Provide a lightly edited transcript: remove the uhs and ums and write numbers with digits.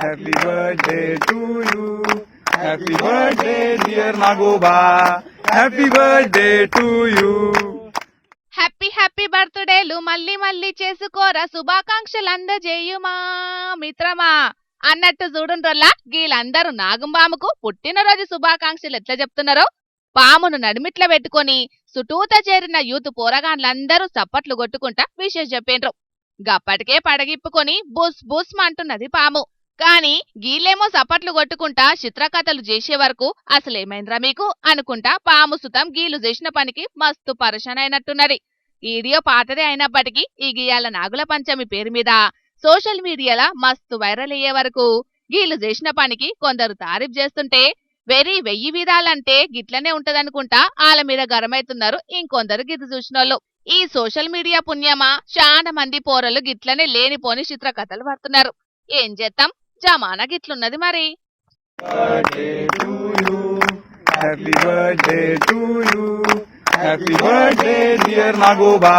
Happy birthday to you happy birthday dear Nagoba happy birthday to you. Happy happy బర్త్డేలు మళ్ళీ మళ్ళీ చేసుకోరా శుభాకాంక్షలు అందజేయుమా మిత్రమా అన్నట్టు చూడుండ్రల్లా గీలందరూ నాగంబాముకు పుట్టినరోజు శుభాకాంక్షలు ఎట్లా చెప్తున్నారో. పామును నడిమిట్ల పెట్టుకొని చుట్టూత చేరిన యూత్ పోరగాన్లందరూ చప్పట్లు కొట్టుకుంటా విషయం చెప్పిండ్రు. గప్పటికే పడగిప్పుకొని బుస్ బుస్ అంటున్నది పాము. కాని గీలేమో చప్పట్లు కొట్టుకుంటా చిత్రకథలు చేసే వరకు అసలేమైందిరా మీకు అనుకుంటా పాము సుతం గీలు చేసిన పనికి మస్తు పరేషాన్ అయినట్టున్నది. వీడియో పాతదే అయినప్పటికీ ఈ గీయాల నాగుల పంచమి పేరు మీద సోషల్ మీడియాలో మస్తు వైరల్ అయ్యే వరకు గీలు చేసిన పనికి కొందరు తారీఫ్ చేస్తుంటే వెయ్యి విధాలంటే గిట్లనే ఉంటదనుకుంటా వాళ్ళ మీద గరమైతున్నారు ఇంకొందరు గిది చూసినోళ్ళు. ఈ సోషల్ మీడియా పుణ్యమా చాలా మంది పోరలు గిట్లనే లేనిపోని చిత్రకథలు పడుతున్నారు. ఏం చేద్దాం, జమానా గిట్లున్నది మరి. Happy birthday to you happy birthday dear Nagoba